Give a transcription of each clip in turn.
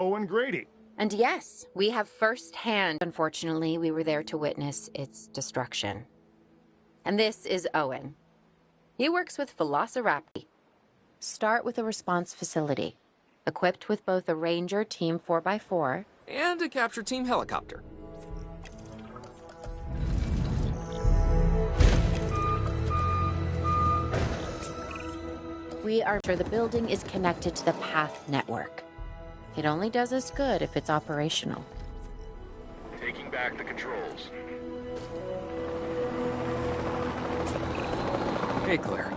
Owen Grady. And yes, we have first-hand. Unfortunately, we were there to witness its destruction. And this is Owen. He works with Velociraptor. Start with a response facility, equipped with both a Ranger Team 4x4 and a capture team helicopter. We are sure the building is connected to the path network. It only does us good if it's operational. Taking back the controls. Hey, Claire.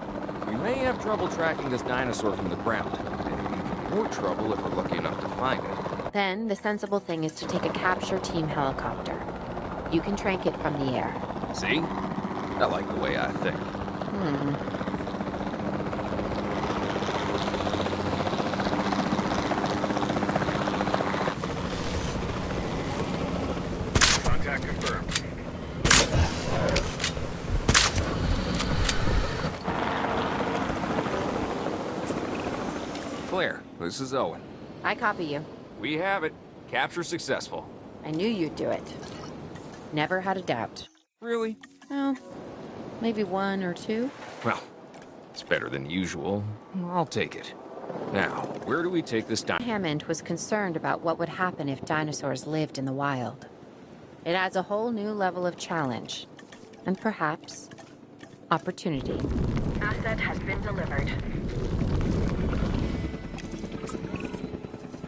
We may have trouble tracking this dinosaur from the ground, and even more trouble if we're lucky enough to find it. Then, the sensible thing is to take a capture team helicopter. You can trank it from the air. See? I like the way I think. Contact confirmed. Claire, this is Owen. I copy you. We have it. Capture successful. I knew you'd do it. Never had a doubt. Really? Oh, maybe one or two. Well, it's better than usual. I'll take it. Now, where do we take this dinosaur? Hammond was concerned about what would happen if dinosaurs lived in the wild. It adds a whole new level of challenge. And perhaps, opportunity. Asset has been delivered.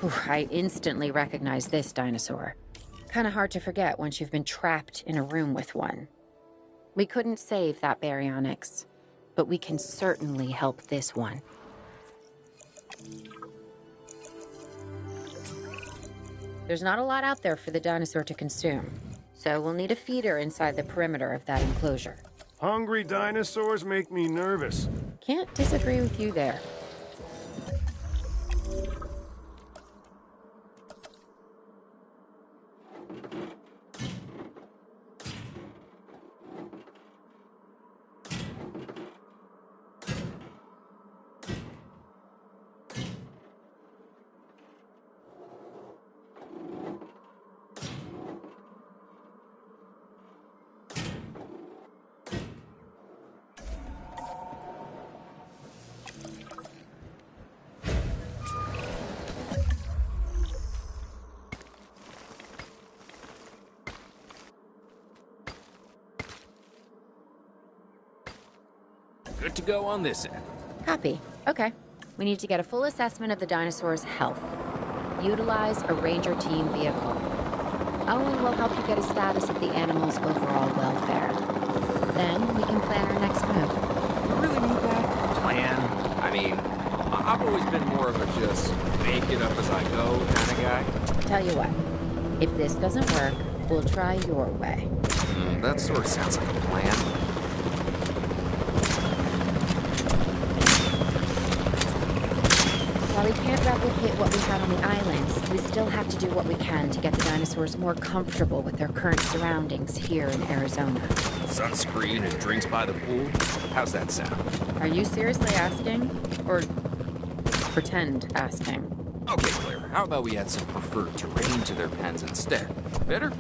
Whew, I instantly recognize this dinosaur. Kinda hard to forget once you've been trapped in a room with one. We couldn't save that baryonyx, but we can certainly help this one. There's not a lot out there for the dinosaur to consume, so we'll need a feeder inside the perimeter of that enclosure. Hungry dinosaurs make me nervous. Can't disagree with you there. Good to go on this end. Copy. Okay. We need to get a full assessment of the dinosaur's health. Utilize a Ranger Team vehicle. Owen will help you get a status of the animal's overall welfare. Then we can plan our next move. You really need that? Plan? I mean, I've always been more of a just make it up as I go kind of guy. Tell you what, if this doesn't work, we'll try your way. That sort of sounds like a plan. While we can't replicate what we had on the islands, we still have to do what we can to get the dinosaurs more comfortable with their current surroundings here in Arizona. Sunscreen and drinks by the pool? How's that sound? Are you seriously asking? Or pretend asking? Okay, Claire, how about we add some preferred terrain to their pens instead? Better?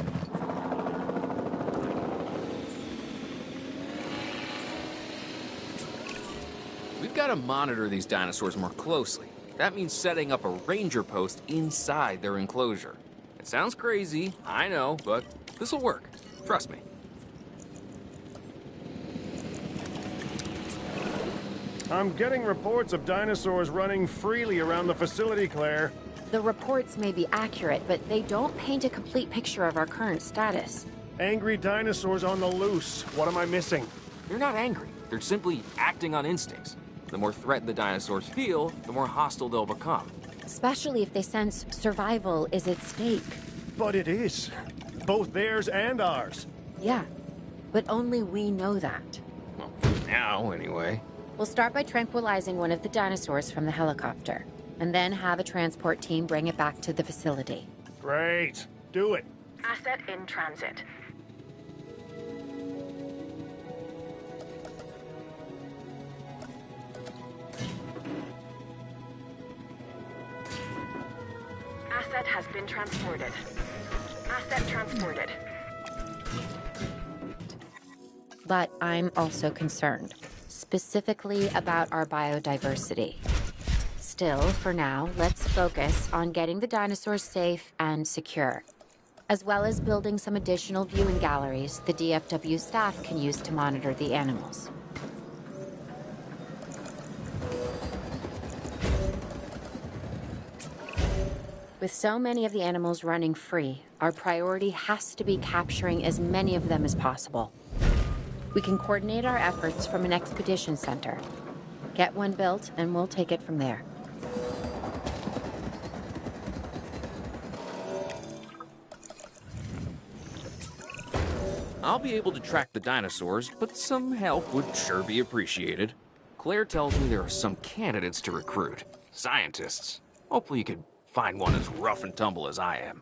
We've got to monitor these dinosaurs more closely. That means setting up a ranger post inside their enclosure. It sounds crazy, I know, but this'll work. Trust me. I'm getting reports of dinosaurs running freely around the facility, Claire. The reports may be accurate, but they don't paint a complete picture of our current status. Angry dinosaurs on the loose. What am I missing? They're not angry. They're simply acting on instincts. The more threatened the dinosaurs feel, the more hostile they'll become. Especially if they sense survival is at stake. But it is. Both theirs and ours. Yeah, but only we know that. Well, now, anyway. We'll start by tranquilizing one of the dinosaurs from the helicopter, and then have a transport team bring it back to the facility. Great. Do it. Asset in transit. Asset has been transported. Asset transported. But I'm also concerned, specifically about our biodiversity. Still, for now, let's focus on getting the dinosaurs safe and secure, as well as building some additional viewing galleries the DFW staff can use to monitor the animals. With so many of the animals running free, our priority has to be capturing as many of them as possible. We can coordinate our efforts from an expedition center. Get one built, and we'll take it from there. I'll be able to track the dinosaurs, but some help would sure be appreciated. Claire tells me there are some candidates to recruit. Scientists. Hopefully you could find one as rough and tumble as I am.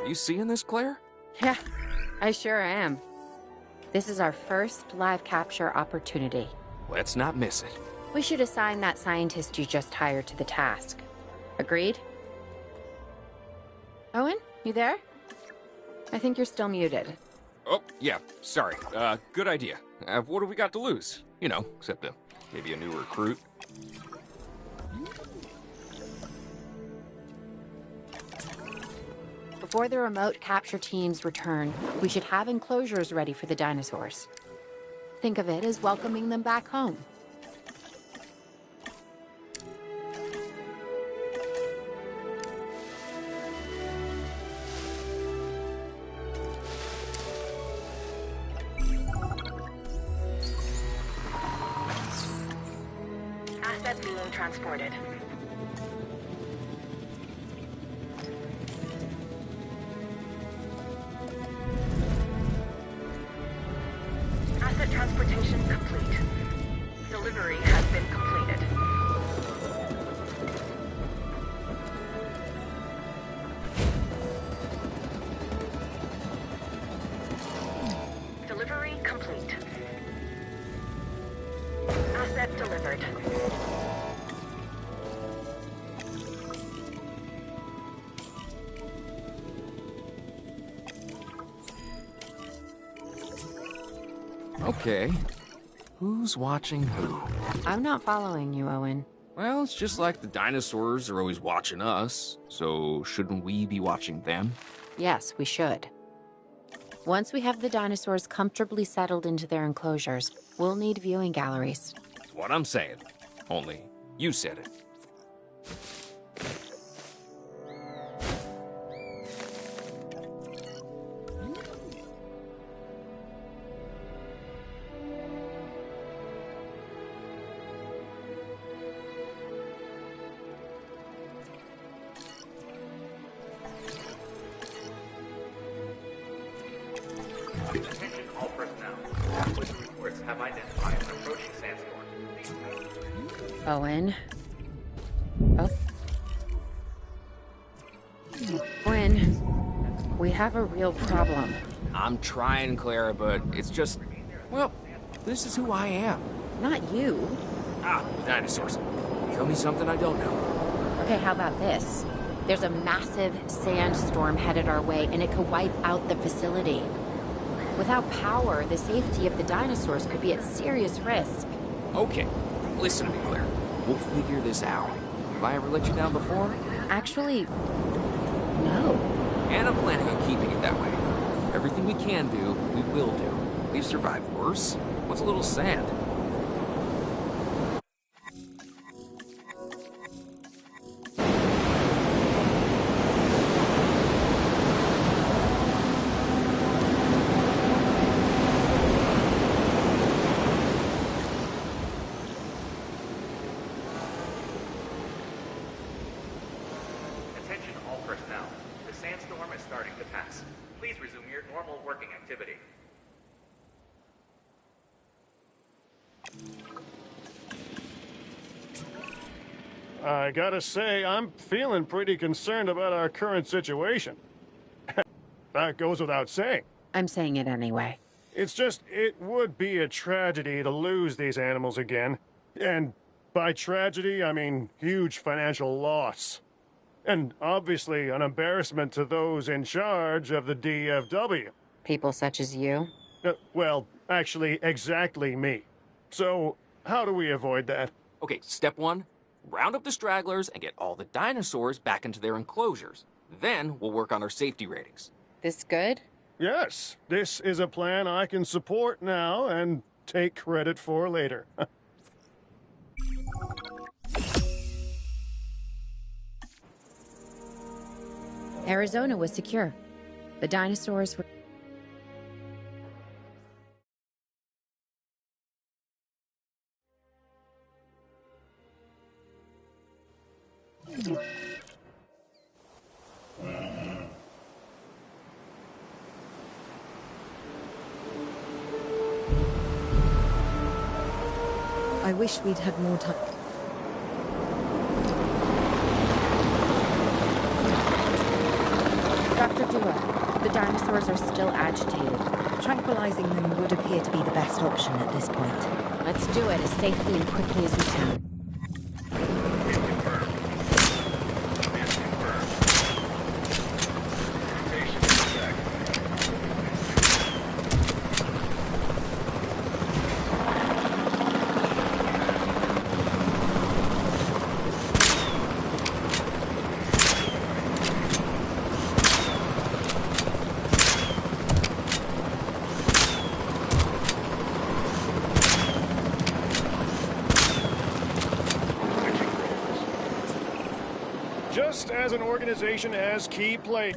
You seeing this, Claire? Yeah, I sure am. This is our first live capture opportunity. Let's not miss it. We should assign that scientist you just hired to the task. Agreed? Owen, you there? I think you're still muted. Oh, yeah, sorry. Good idea. What have we got to lose? You know, except maybe a new recruit. Before the remote capture teams return, we should have enclosures ready for the dinosaurs. Think of it as welcoming them back home. Asset being transported. Asset transportation complete. Delivery has been completed. Delivery complete. Asset delivered. Okay. Who's watching who? I'm not following you, Owen. Well, it's just like the dinosaurs are always watching us, so shouldn't we be watching them? Yes, we should. Once we have the dinosaurs comfortably settled into their enclosures, we'll need viewing galleries. That's what I'm saying. Only, you said it. Attention all personnel. Witness reports have identified an approaching sandstorm. Owen. Oh. Owen, we have a real problem. I'm trying, Clara, but it's just... Well, this is who I am. Not you. Ah, dinosaurs. Tell me something I don't know. Okay, how about this? There's a massive sandstorm headed our way, and it could wipe out the facility. Without power, the safety of the dinosaurs could be at serious risk. Okay, listen to me, Claire. We'll figure this out. Have I ever let you down before? Actually, no. And I'm planning on keeping it that way. Everything we can do, we will do. We've survived worse. What's a little sand? personnel. The sandstorm is starting to pass. Please resume your normal working activity. I gotta say, I'm feeling pretty concerned about our current situation. That goes without saying. I'm saying it anyway. It's just, it would be a tragedy to lose these animals again. And by tragedy, I mean huge financial loss. And obviously an embarrassment to those in charge of the DFW. People such as you? Well, actually, exactly me. So, how do we avoid that? Okay, step one, round up the stragglers and get all the dinosaurs back into their enclosures. Then we'll work on our safety ratings. This good? Yes, this is a plan I can support now and take credit for later. Arizona was secure. The dinosaurs were... I wish we'd had more time. Dr. Dua, the dinosaurs are still agitated. Tranquilizing them would appear to be the best option at this point. Let's do it as safely and quickly as we can. Just as an organization has key play.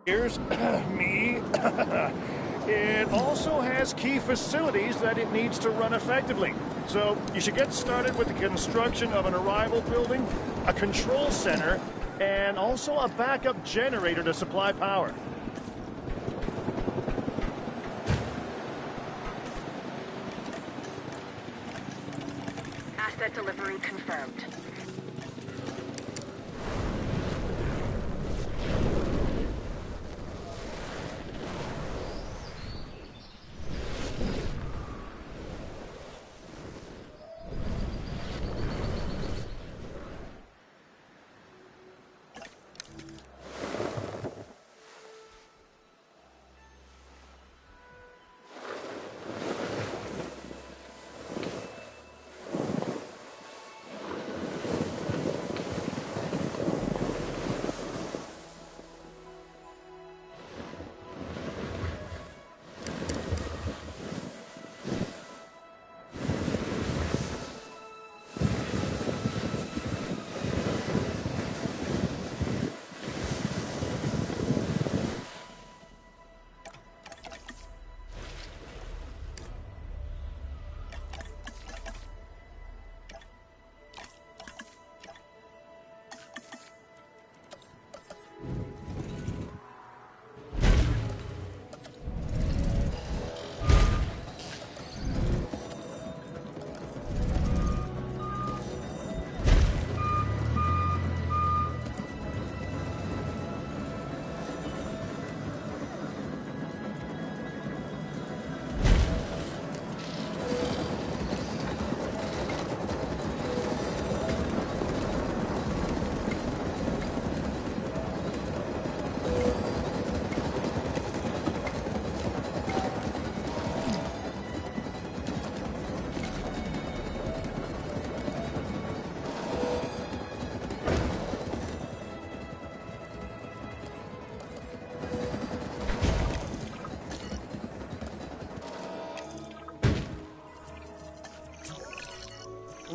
Here's me. It also has key facilities that it needs to run effectively. So you should get started with the construction of an arrival building, a control center, and also a backup generator to supply power. Asset delivery confirmed.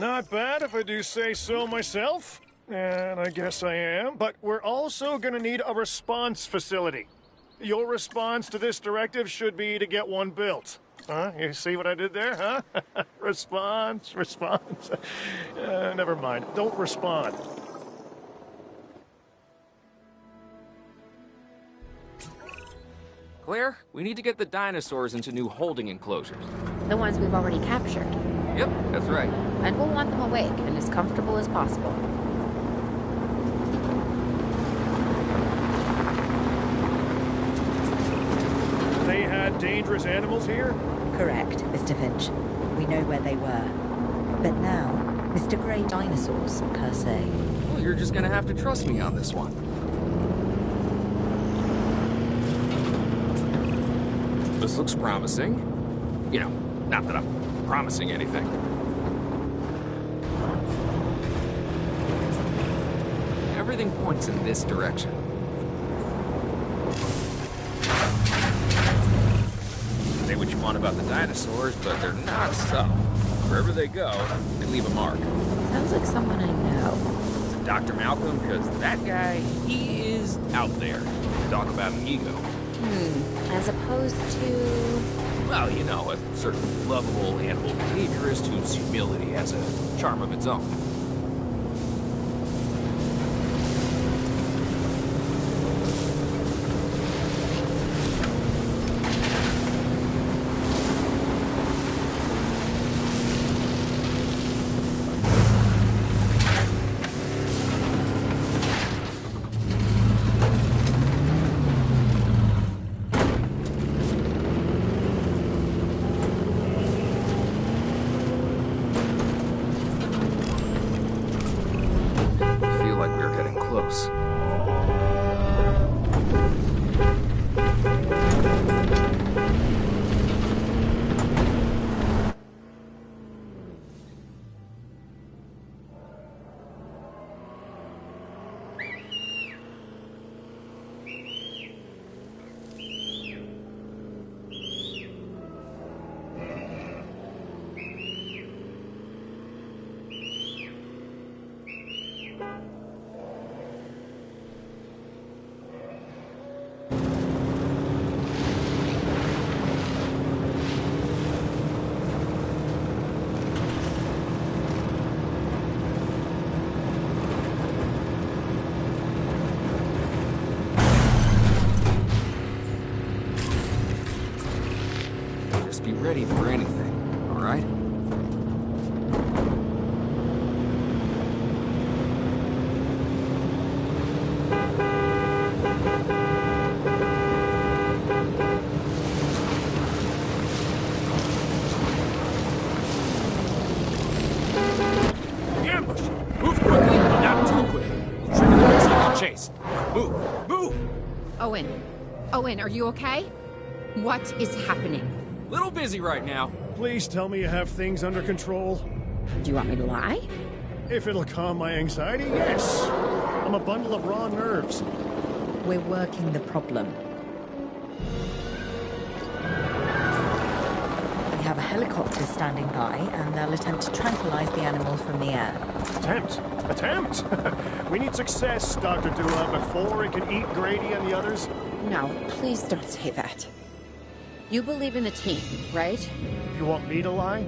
Not bad if I do say so myself. And I guess I am. But we're also going to need a response facility. Your response to this directive should be to get one built. Huh? You see what I did there, huh? Response. Never mind. Don't respond. Claire, we need to get the dinosaurs into new holding enclosures. The ones we've already captured. Yep, that's right. And we'll want them awake and as comfortable as possible. They had dangerous animals here? Correct, Mr. Finch. We know where they were. But now, Mr. Grey dinosaurs, per se. Well, you're just gonna have to trust me on this one. This looks promising. You know, not that I'm promising anything. Everything points in this direction. Say what you want about the dinosaurs, but they're not subtle. Wherever they go, they leave a mark. Sounds like someone I know. Is it Dr. Malcolm? Because that guy, he is out there. Talk about an ego. As opposed to... Well, you know, a certain lovable animal behaviorist whose humility has a charm of its own. Close. Be ready for anything, all right? Ambush! Move quickly, but not too quickly. We'll trigger the next chase. Move! Move! Owen, are you okay? What is happening? Little busy right now. Please tell me you have things under control. Do you want me to lie? If it'll calm my anxiety, yes. I'm a bundle of raw nerves. We're working the problem. We have a helicopter standing by, and they'll attempt to tranquilize the animals from the air. Attempt? We need success, Dr. Dua, before it can eat Grady and the others. No, please don't say that. You believe in the team, right? You want me to lie?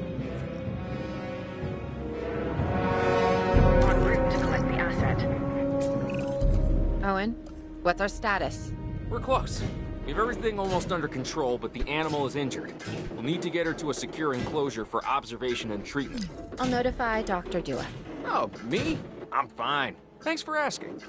En route to collect the asset. Owen, what's our status? We're close. We have everything almost under control, but the animal is injured. We'll need to get her to a secure enclosure for observation and treatment. I'll notify Dr. Dua. Oh, me? I'm fine. Thanks for asking.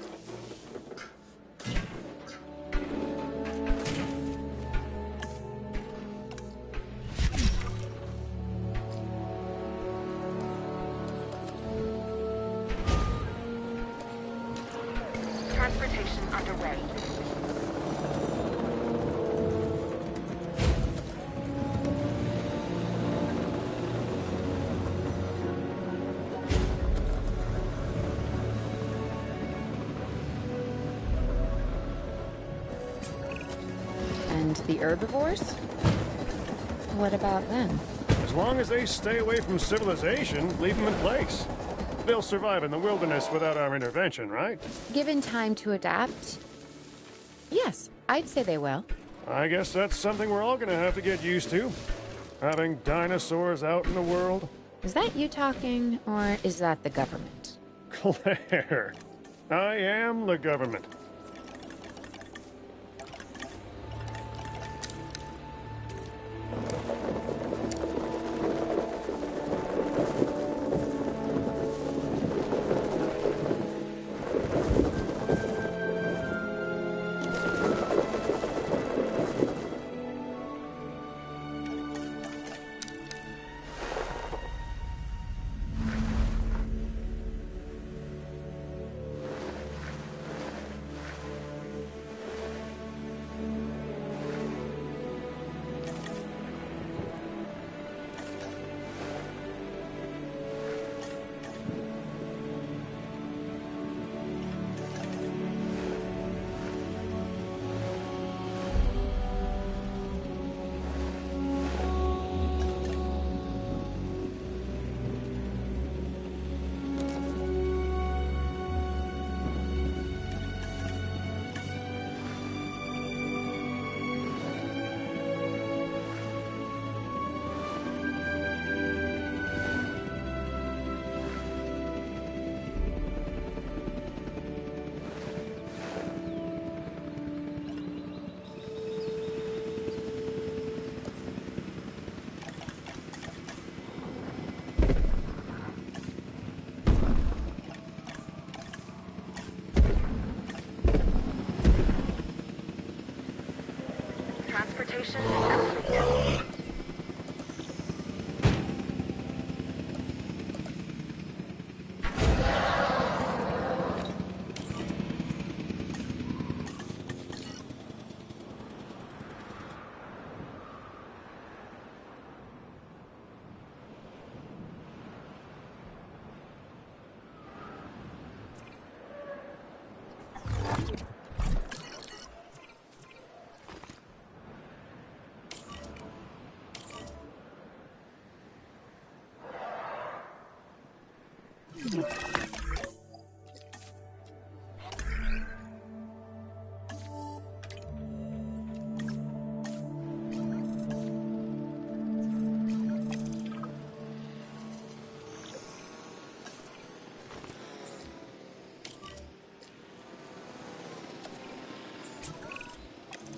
Transportation underway. And the herbivores? What about them? As long as they stay away from civilization, leave them in place. They'll survive in the wilderness without our intervention, right? Given time to adapt, yes, I'd say they will. I guess that's something we're all gonna have to get used to. Having dinosaurs out in the world. Is that you talking, or is that the government? Claire, I am the government. Transportation complete.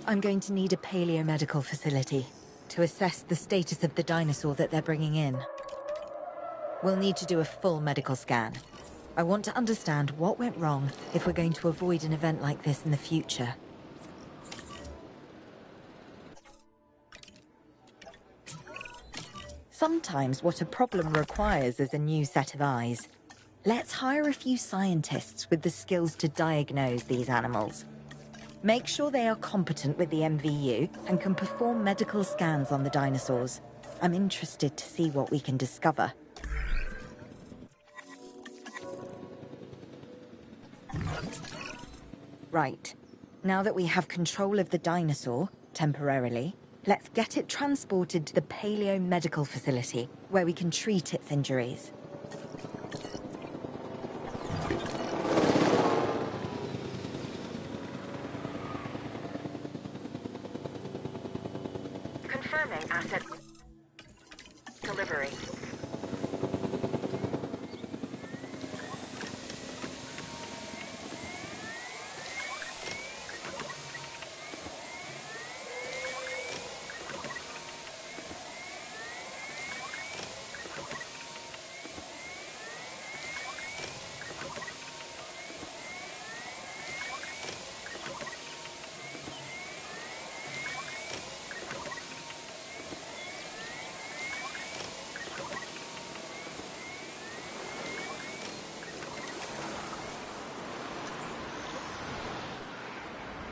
I'm going to need a paleomedical facility to assess the status of the dinosaur that they're bringing in. We'll need to do a full medical scan. I want to understand what went wrong if we're going to avoid an event like this in the future. Sometimes what a problem requires is a new set of eyes. Let's hire a few scientists with the skills to diagnose these animals. Make sure they are competent with the MVU and can perform medical scans on the dinosaurs. I'm interested to see what we can discover. Right. Now that we have control of the dinosaur, temporarily, let's get it transported to the paleomedical facility, where we can treat its injuries. Confirming asset delivery.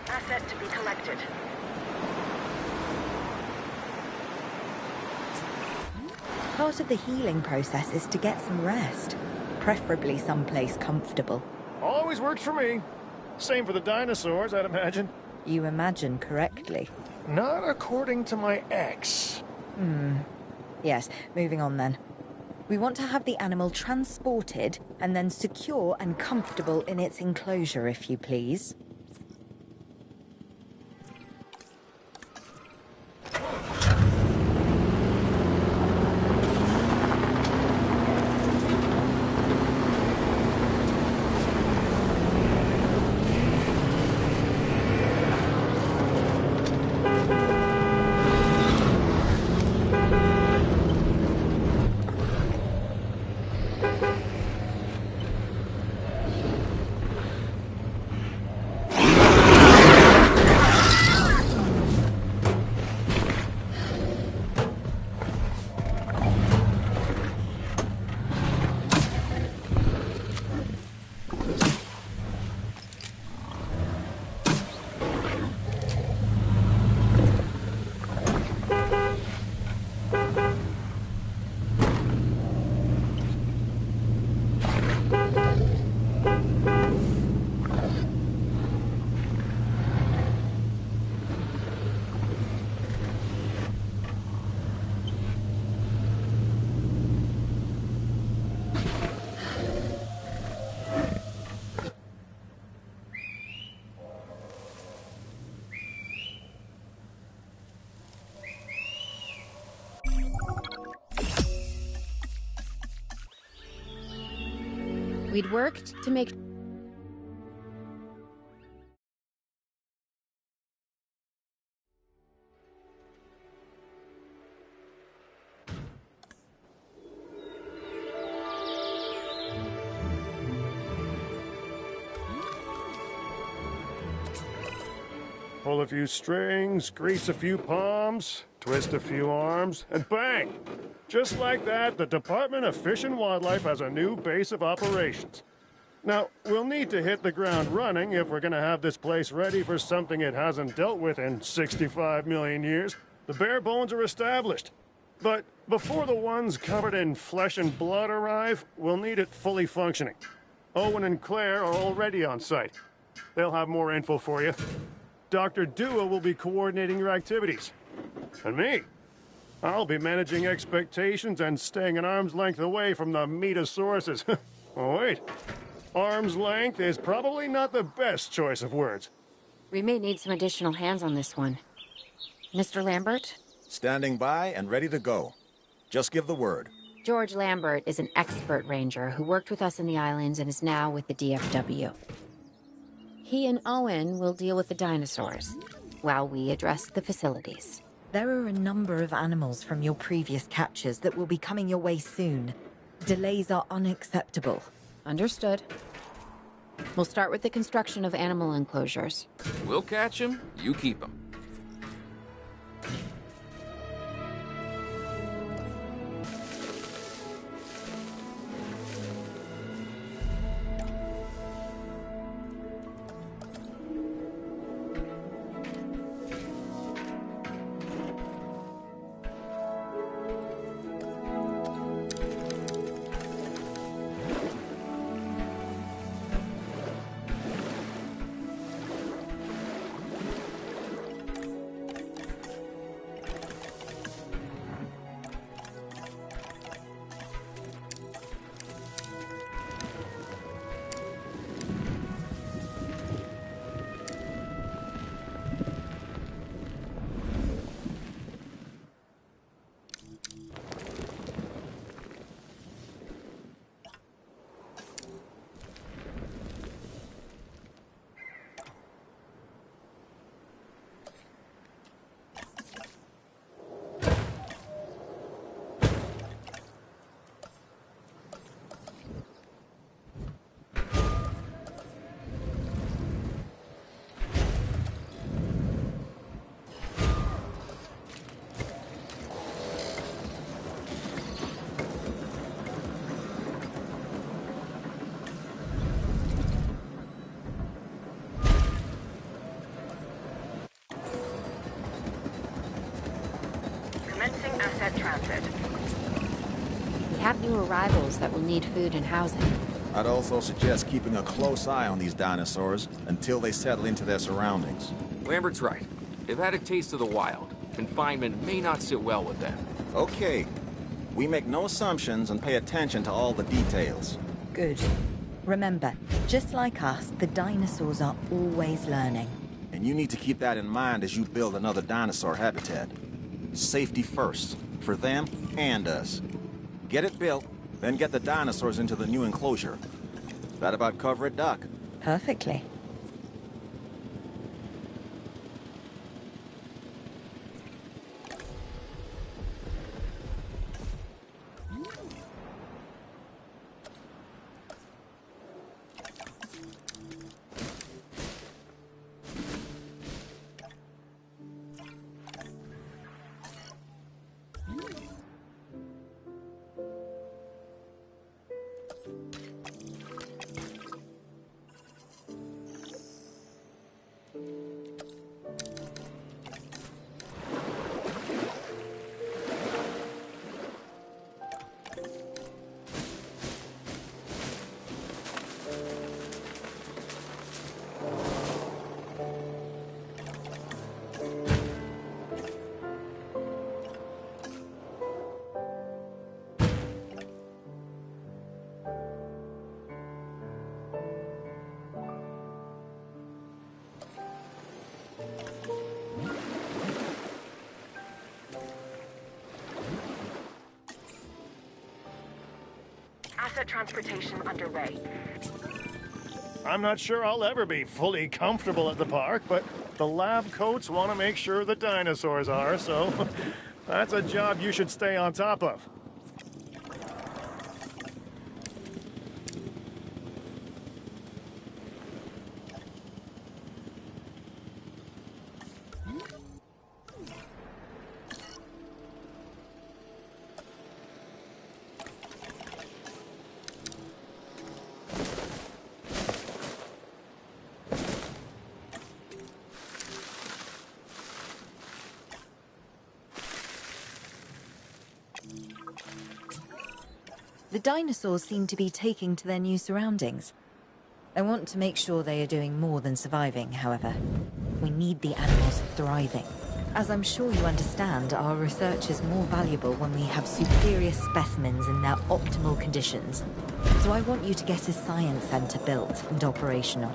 Asset to be collected. Part of the healing process is to get some rest, preferably someplace comfortable. Always works for me. Same for the dinosaurs, I'd imagine. You imagine correctly. Not according to my ex. Yes, moving on then. We want to have the animal transported and then secure and comfortable in its enclosure, if you please. We'd worked to make... Pull a few strings, grease a few palms, twist a few arms, and bang! Just like that, the Department of Fish and Wildlife has a new base of operations. Now, we'll need to hit the ground running if we're gonna have this place ready for something it hasn't dealt with in 65 million years. The bare bones are established. But before the ones covered in flesh and blood arrive, we'll need it fully functioning. Owen and Claire are already on site. They'll have more info for you. Dr. Dua will be coordinating your activities. And me, I'll be managing expectations and staying an arm's length away from the meatosauruses. Oh, wait. Arm's length is probably not the best choice of words. We may need some additional hands on this one. Mr. Lambert? Standing by and ready to go. Just give the word. George Lambert is an expert ranger who worked with us in the islands and is now with the DFW. He and Owen will deal with the dinosaurs, while we address the facilities. There are a number of animals from your previous captures that will be coming your way soon. Delays are unacceptable. Understood. We'll start with the construction of animal enclosures. We'll catch 'em, you keep 'em. Commencing asset transit. We have new arrivals that will need food and housing. I'd also suggest keeping a close eye on these dinosaurs until they settle into their surroundings. Lambert's right. They've had a taste of the wild. Confinement may not sit well with them. Okay, We make no assumptions and pay attention to all the details. Good. Remember, just like us, the dinosaurs are always learning. And you need to keep that in mind as you build another dinosaur habitat. Safety first, for them and us. Get it built, then get the dinosaurs into the new enclosure. That about cover it, Doc? Perfectly. Asset transportation underway. I'm not sure I'll ever be fully comfortable at the park, but the lab coats want to make sure the dinosaurs are, so that's a job you should stay on top of. The dinosaurs seem to be taking to their new surroundings. I want to make sure they are doing more than surviving, however. We need the animals thriving. As I'm sure you understand, our research is more valuable when we have superior specimens in their optimal conditions. So I want you to get a science center built and operational.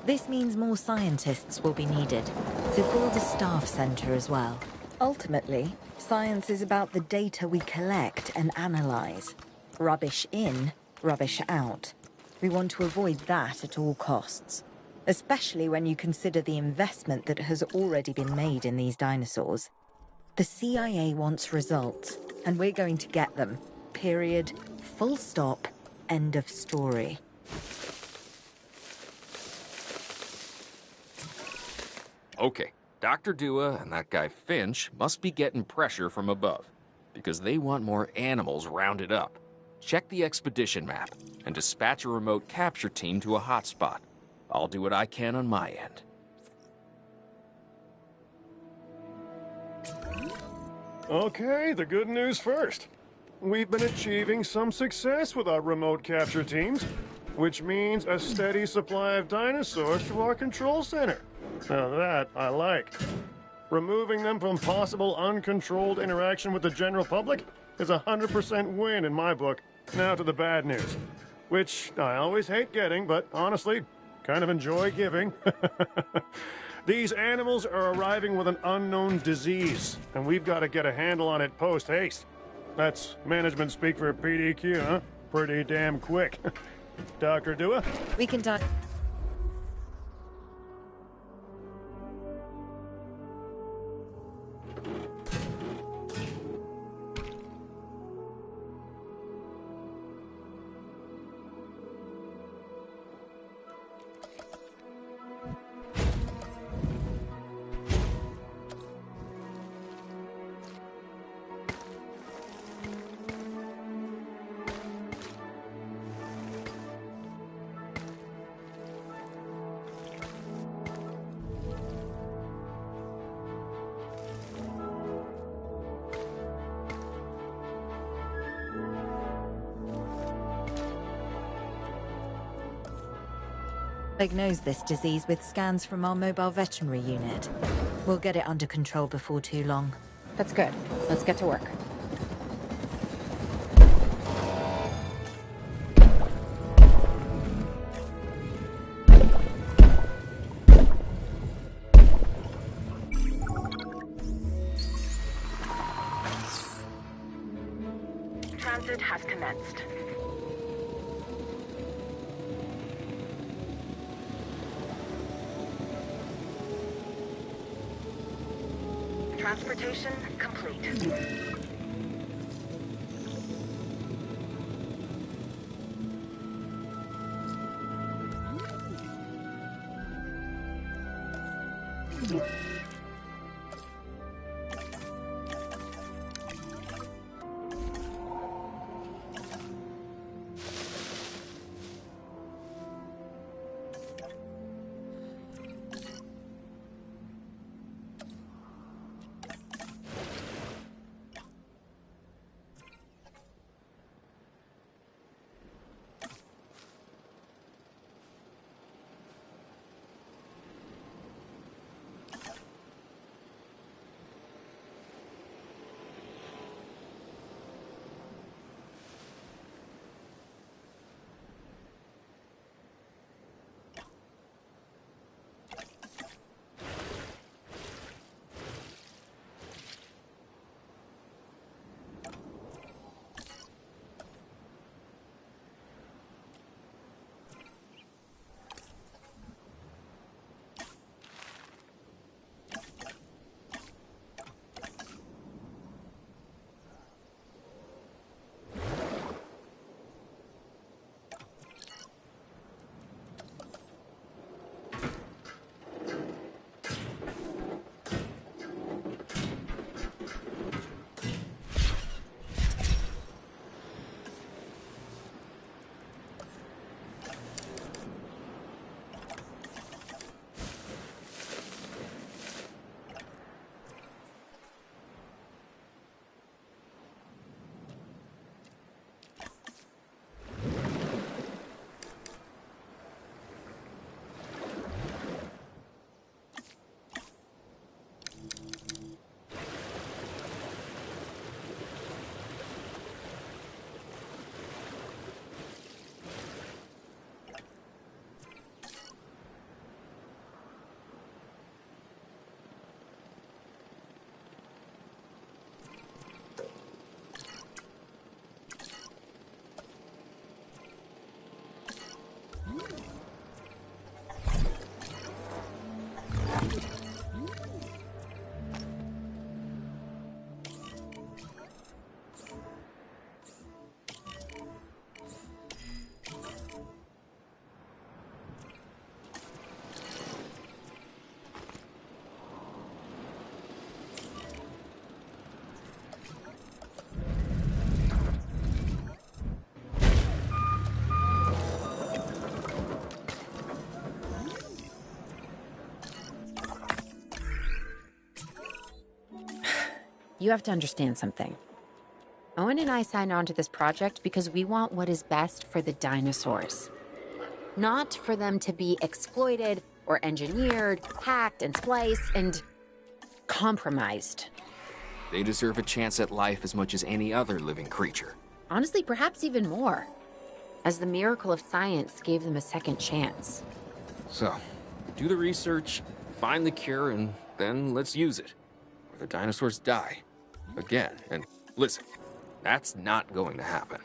This means more scientists will be needed, so build a staff center as well. Ultimately, science is about the data we collect and analyze. Rubbish in, rubbish out. We want to avoid that at all costs. Especially when you consider the investment that has already been made in these dinosaurs. The CIA wants results, and we're going to get them. Period. Full stop. End of story. Okay, Dr. Dua and that guy Finch must be getting pressure from above, because they want more animals rounded up. Check the expedition map, and dispatch a remote capture team to a hotspot. I'll do what I can on my end. Okay, the good news first. We've been achieving some success with our remote capture teams, which means a steady supply of dinosaurs to our control center. Now that I like. Removing them from possible uncontrolled interaction with the general public is a 100% win in my book. Now to the bad news, which I always hate getting, but honestly, kind of enjoy giving. These animals are arriving with an unknown disease, and we've got to get a handle on it post-haste. That's management speak for PDQ, huh? Pretty damn quick. Dr. Dua? We can talk. Diagnose this disease with scans from our mobile veterinary unit. We'll get it under control before too long. That's good. Let's get to work. transit has commenced. Transportation complete. You have to understand something. Owen and I signed on to this project because we want what is best for the dinosaurs. Not for them to be exploited or engineered, hacked and spliced and compromised. They deserve a chance at life as much as any other living creature. Honestly, perhaps even more, as the miracle of science gave them a second chance. So, do the research, find the cure, and then let's use it. Or the dinosaurs die. Again. And listen, that's not going to happen.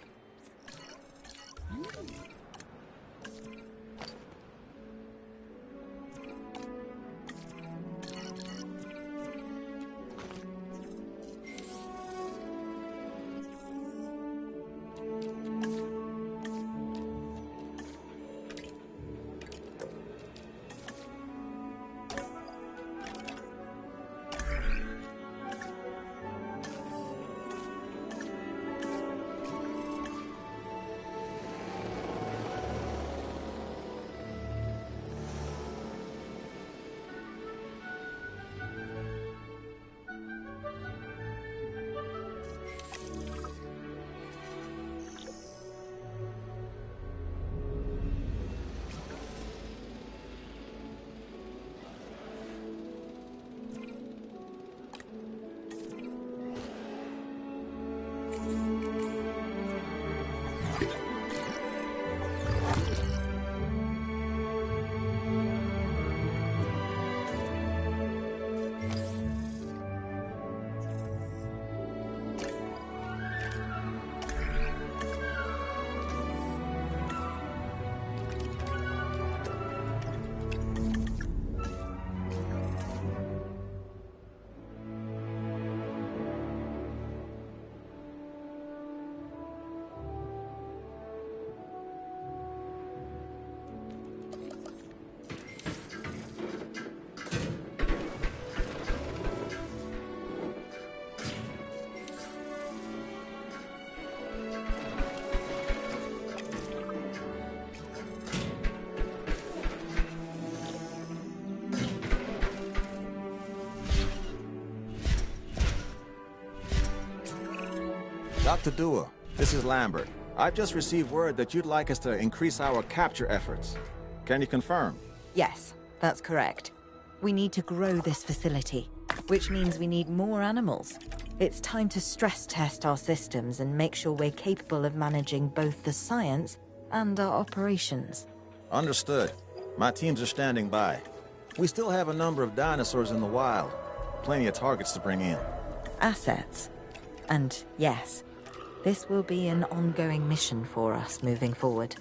Dr. Dua, this is Lambert. I've just received word that you'd like us to increase our capture efforts. Can you confirm? Yes, that's correct. We need to grow this facility, which means we need more animals. It's time to stress test our systems and make sure we're capable of managing both the science and our operations. Understood. My teams are standing by. We still have a number of dinosaurs in the wild. Plenty of targets to bring in. Assets. And yes, this will be an ongoing mission for us moving forward.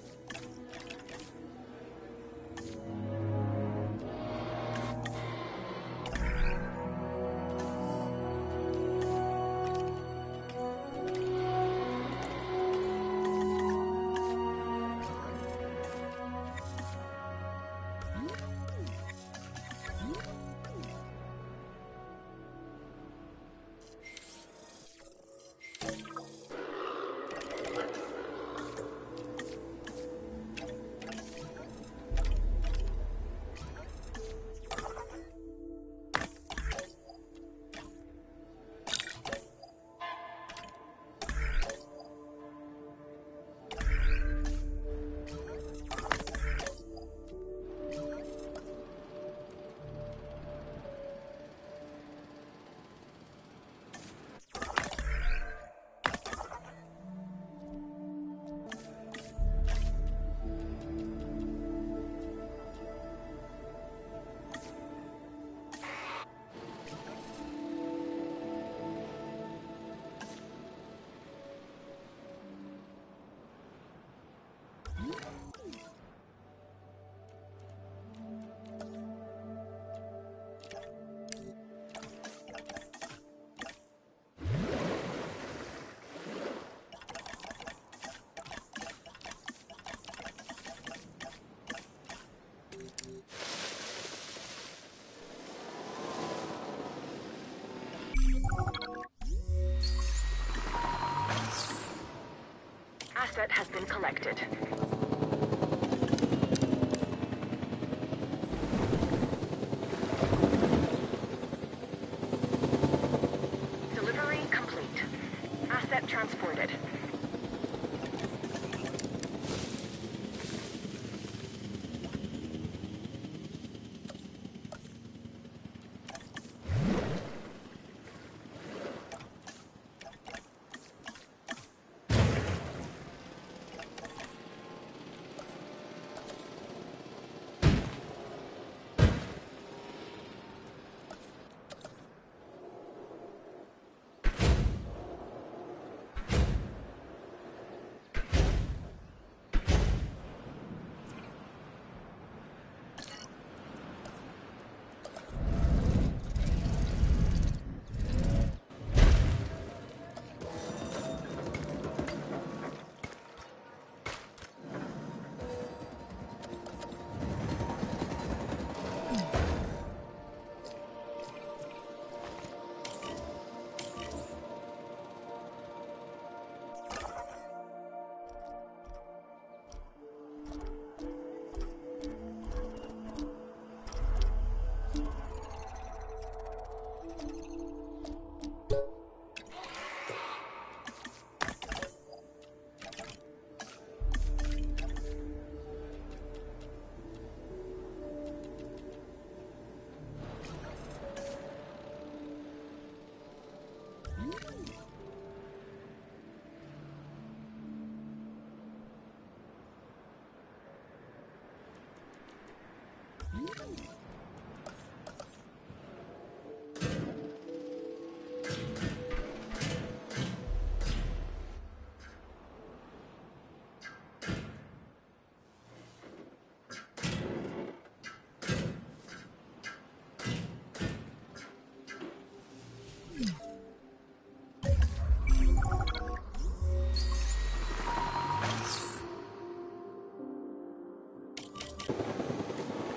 Asset has been collected. Delivery complete. Asset transported.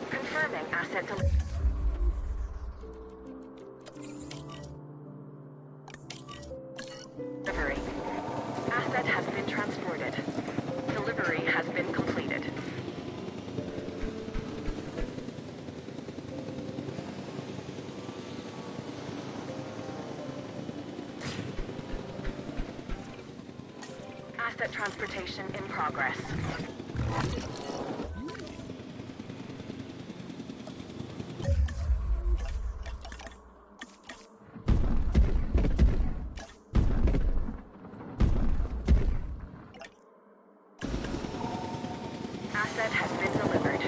Confirming asset delivery. Asset has been transported. Delivery has been completed. Asset transportation in progress. Asset has been delivered.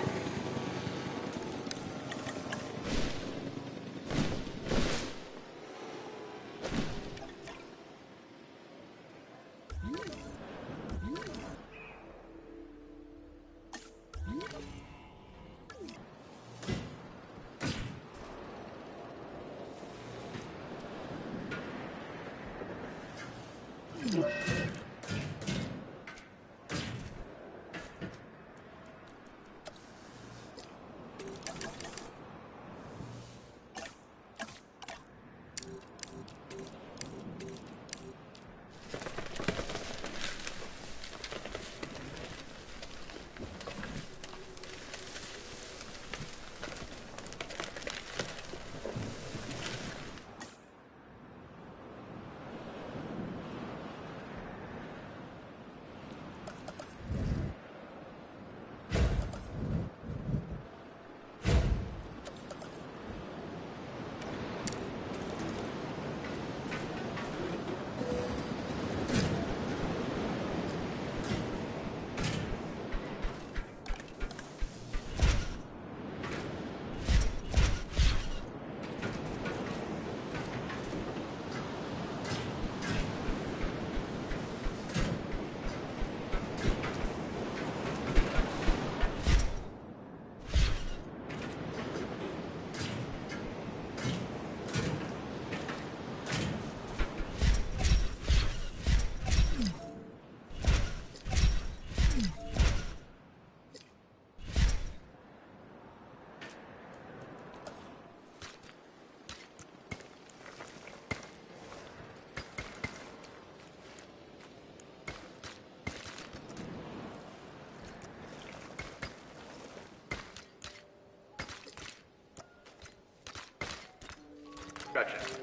Instructions.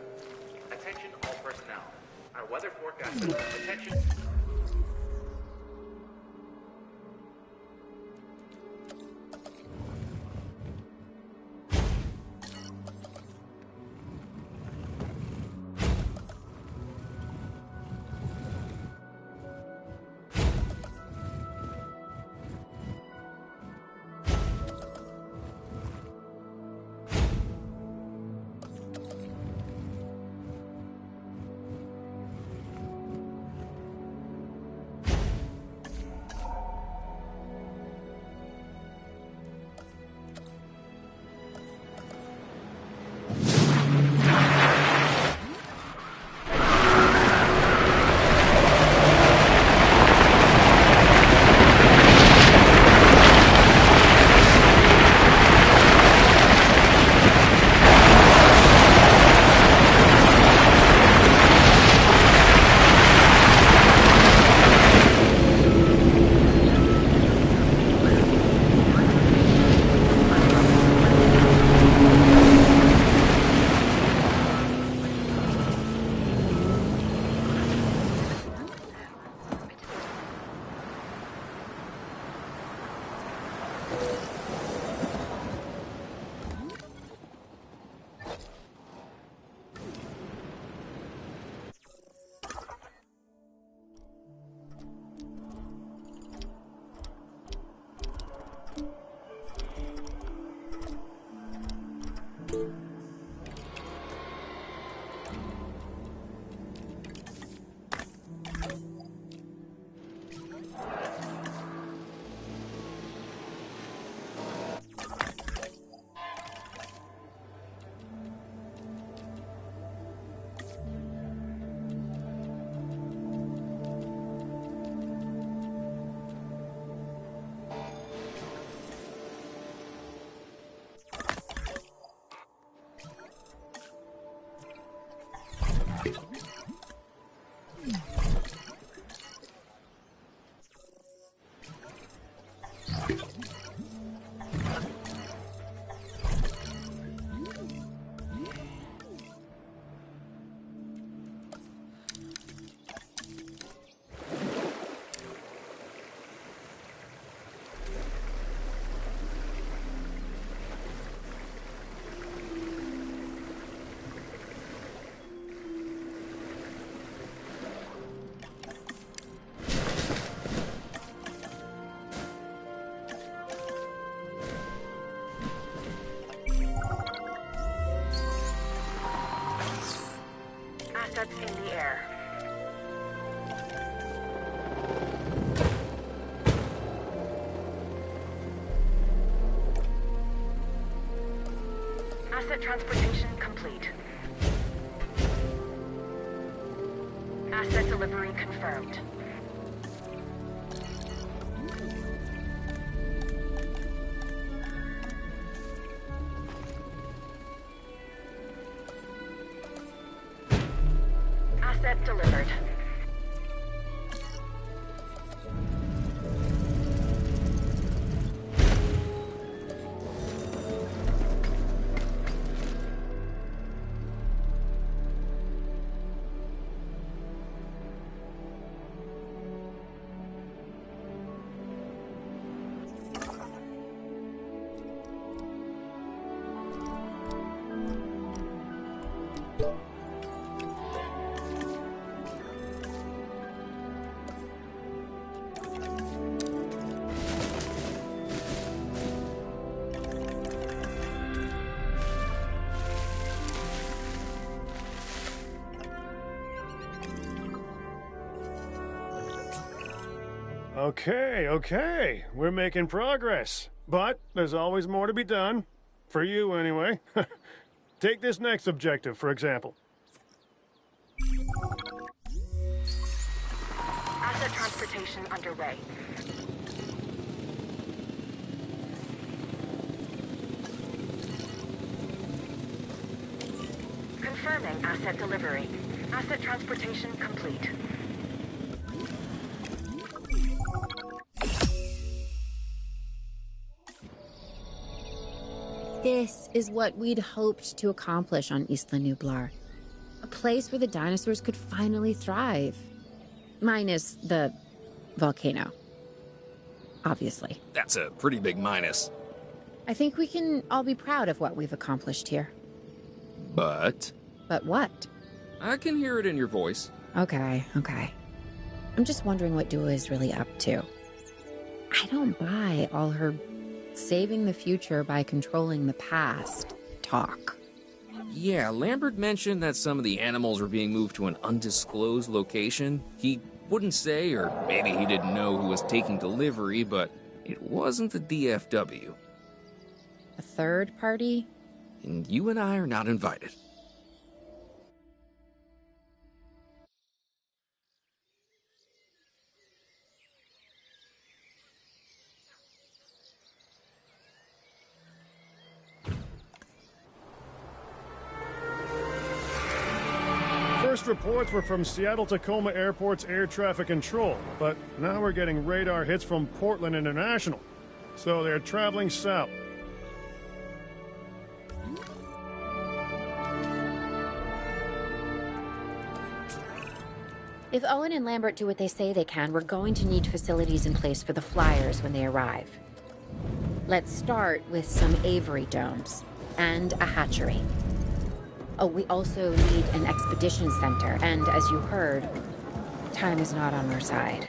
Attention all personnel. Our weather forecast system. Attention. Assets in the air. Asset transportation complete. Asset delivery confirmed. Asset delivered. Okay. We're making progress. But there's always more to be done. For you, anyway. Take this next objective, for example. Asset transportation underway. Confirming asset delivery. Asset transportation complete. This is what we'd hoped to accomplish on Isla Nublar. A place where the dinosaurs could finally thrive. Minus the volcano. Obviously. That's a pretty big minus. I think we can all be proud of what we've accomplished here. But But what? I can hear it in your voice. Okay. I'm just wondering what Dua is really up to. I don't buy all her saving the future by controlling the past talk. Yeah, Lambert mentioned that some of the animals were being moved to an undisclosed location. He wouldn't say, or maybe he didn't know who was taking delivery, but it wasn't the DFW. A third party? And you and I are not invited. First reports were from Seattle-Tacoma Airport's air traffic control, but now we're getting radar hits from Portland International. So they're traveling south. If Owen and Lambert do what they say they can, we're going to need facilities in place for the flyers when they arrive. Let's start with some aviary domes and a hatchery. Oh, we also need an expedition center, and as you heard, time is not on our side.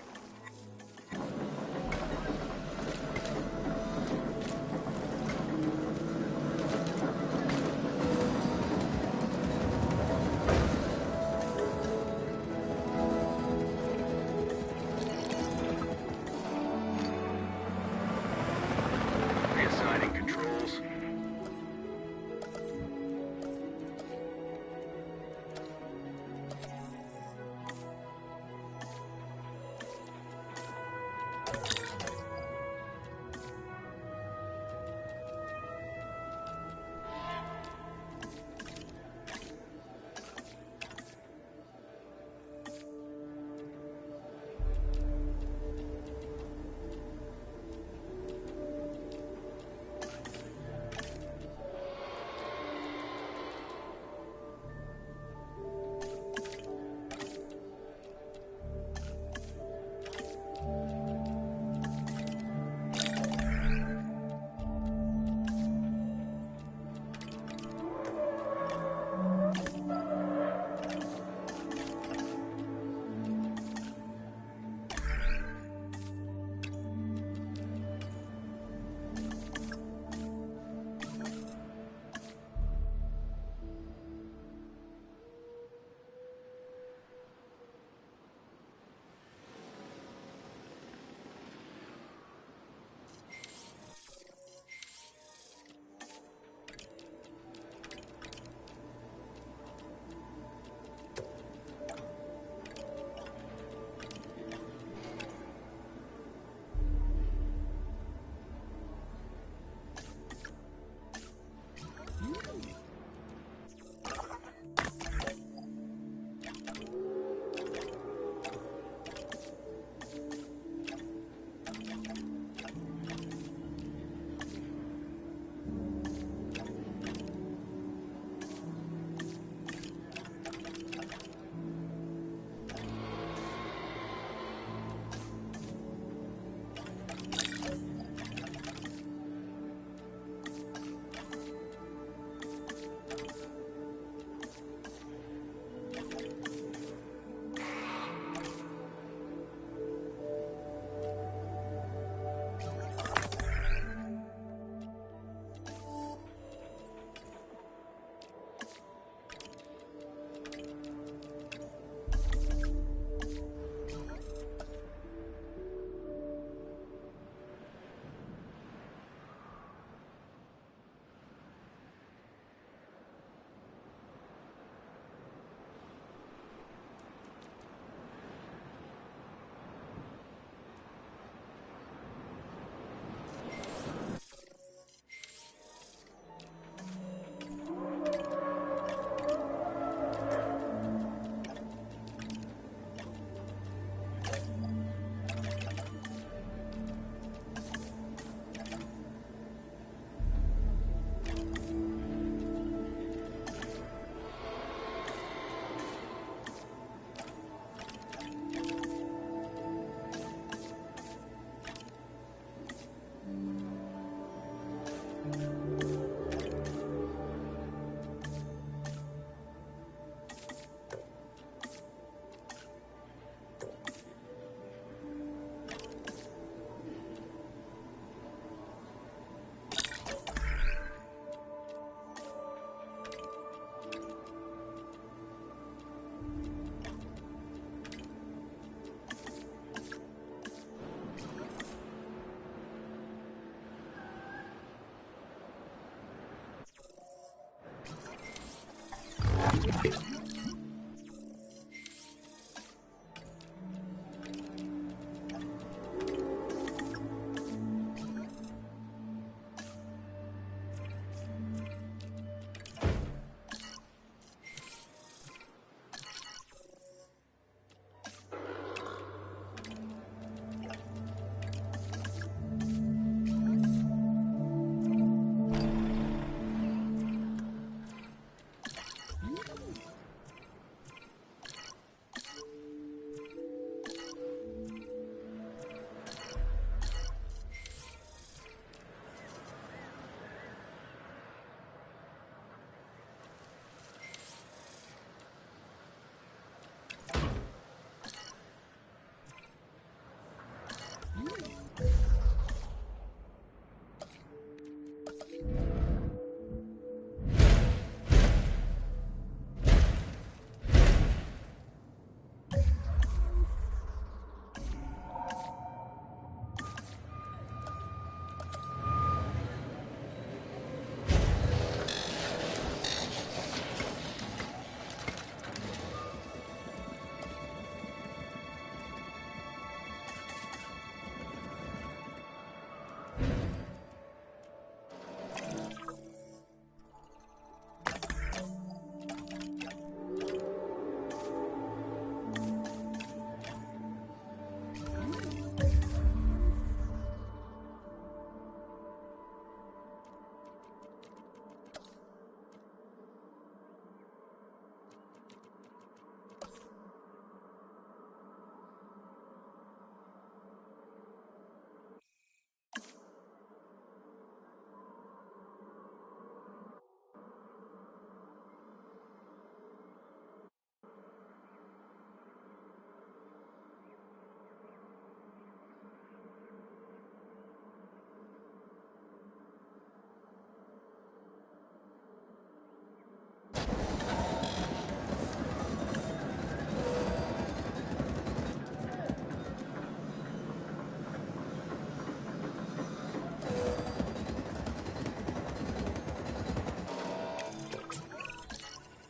Reassigning controls.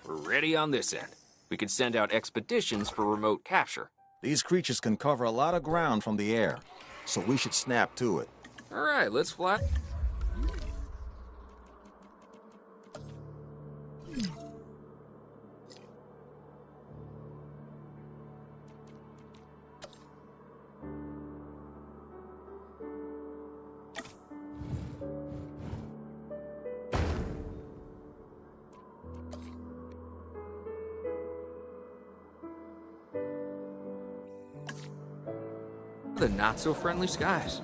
Ready on this end. We can send out expeditions for remote capture. These creatures can cover a lot of ground from the air, so we should snap to it. All right, let's fly. The not-so-friendly skies.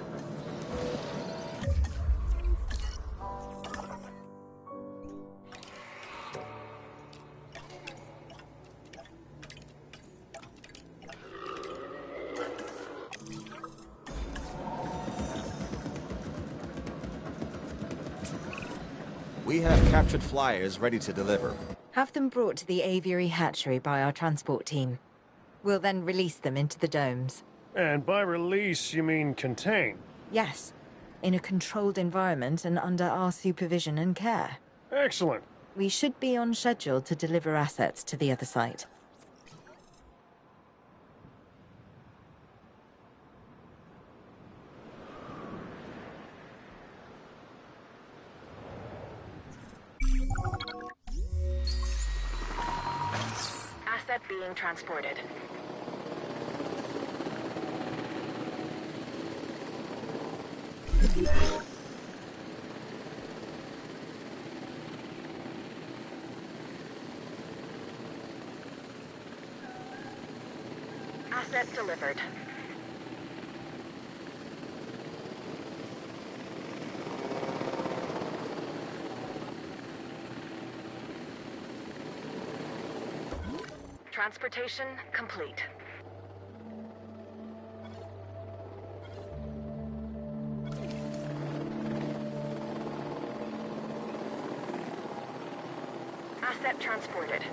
We have captured flyers ready to deliver. Have them brought to the aviary hatchery by our transport team. We'll then release them into the domes. And by release, you mean contain? Yes, in a controlled environment and under our supervision and care. Excellent. We should be on schedule to deliver assets to the other site. Asset being transported. Asset delivered. Transportation complete. Asset transported.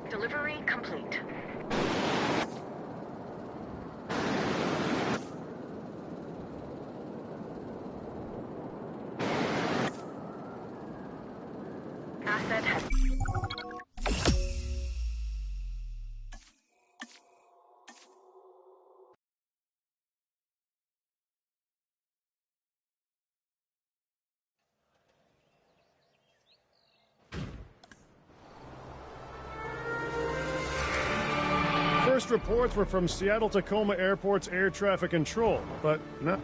Delivery complete. latest reports were from Seattle-Tacoma Airport's air traffic control, but no.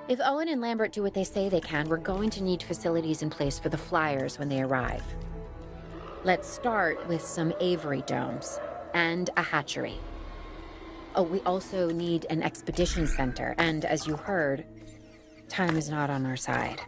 If Owen and Lambert do what they say they can, we're going to need facilities in place for the flyers when they arrive. Let's start with some aviary domes and a hatchery. Oh, we also need an expedition center, and as you heard, time is not on our side.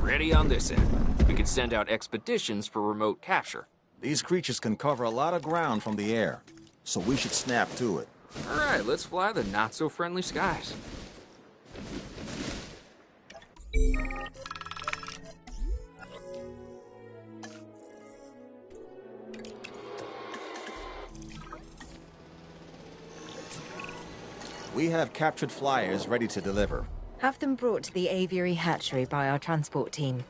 Ready on this end. We could send out expeditions for remote capture. These creatures can cover a lot of ground from the air, so we should snap to it. All right, let's fly the not-so-friendly skies. We have captured flyers ready to deliver. Have them brought to the aviary hatchery by our transport team.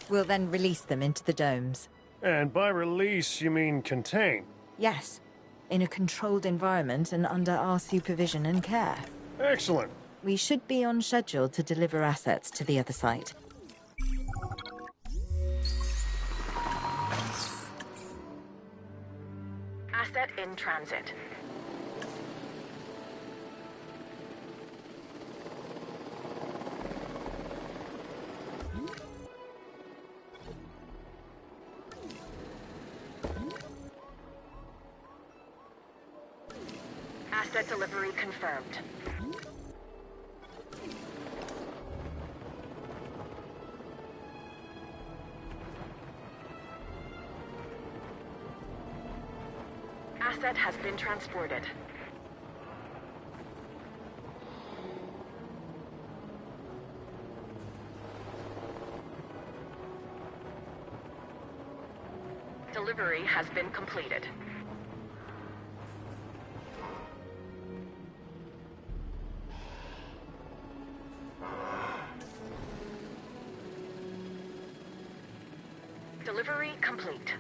We'll then release them into the domes. And by release, you mean contain? Yes, in a controlled environment and under our supervision and care. Excellent. We should be on schedule to deliver assets to the other site. Asset in transit. Asset delivery confirmed. Asset has been transported. Delivery has been completed. Delivery complete.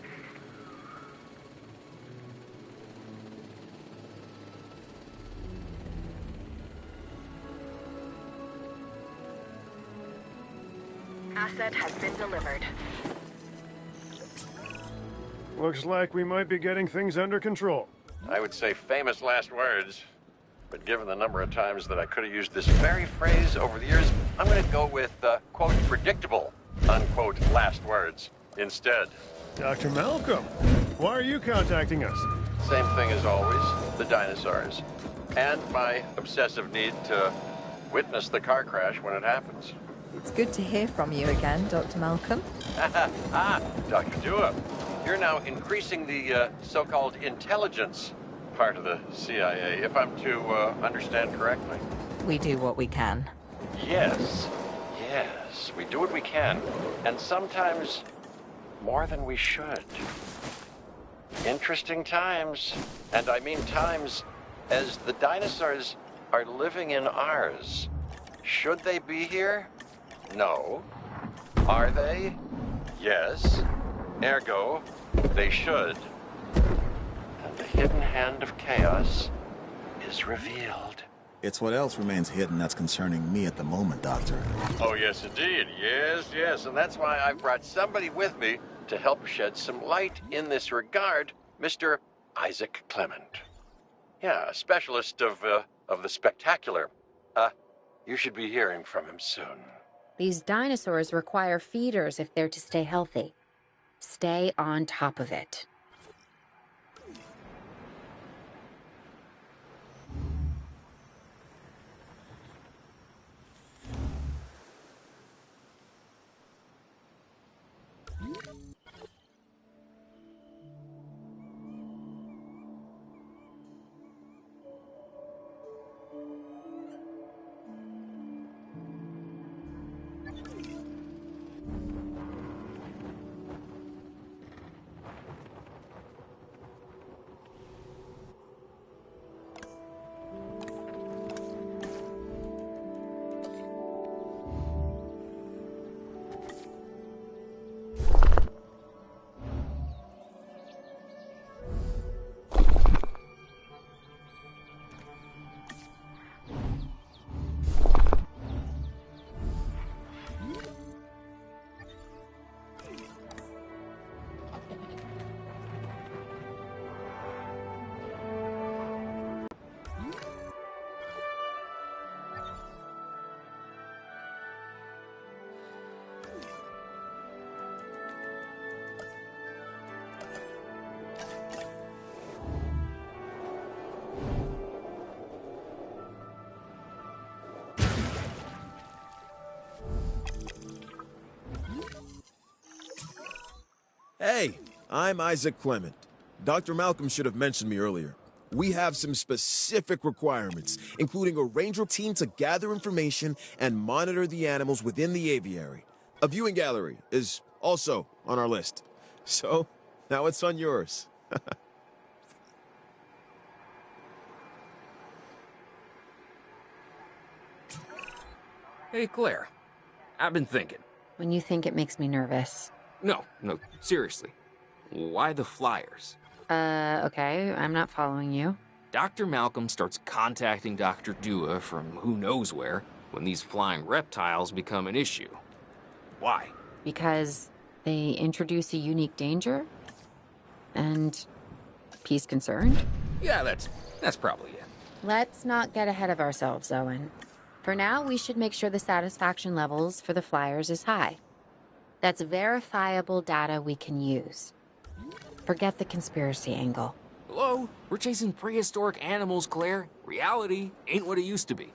Asset has been delivered. Looks like we might be getting things under control. I would say famous last words, but given the number of times that I could have used this very phrase over the years, I'm going to go with, quote, predictable, unquote, last words instead. Dr. Malcolm, why are you contacting us? Same thing as always, the dinosaurs. And my obsessive need to witness the car crash when it happens. It's good to hear from you again, Dr. Malcolm. Dr. Dua, you're now increasing the so-called intelligence part of the CIA, if I'm to understand correctly. We do what we can. Yes, we do what we can, and sometimes more than we should. Interesting times, and I mean times as the dinosaurs are living in ours. Should they be here? No. Are they? Yes. Ergo, they should. And the hidden hand of chaos is revealed. It's what else remains hidden that's concerning me at the moment, Doctor. Oh, yes, indeed. Yes. And that's why I've brought somebody with me to help shed some light in this regard, Mr. Isaac Clement. Yeah, a specialist of the spectacular. You should be hearing from him soon. These dinosaurs require feeders if they're to stay healthy. Stay on top of it. Hey, I'm Isaac Clement. Dr. Malcolm should have mentioned me earlier. We have some specific requirements, including a ranger team to gather information and monitor the animals within the aviary. A viewing gallery is also on our list. So, now it's on yours. Hey, Claire. I've been thinking. When you think it makes me nervous. No, seriously. Why the flyers? Okay, I'm not following you. Dr. Malcolm starts contacting Dr. Dua from who knows where when these flying reptiles become an issue. Why? Because they introduce a unique danger? And he's concerned? Yeah, that's probably it. Let's not get ahead of ourselves, Owen. For now, we should make sure the satisfaction levels for the flyers is high. That's verifiable data we can use. Forget the conspiracy angle. Hello? We're chasing prehistoric animals, Claire. Reality ain't what it used to be.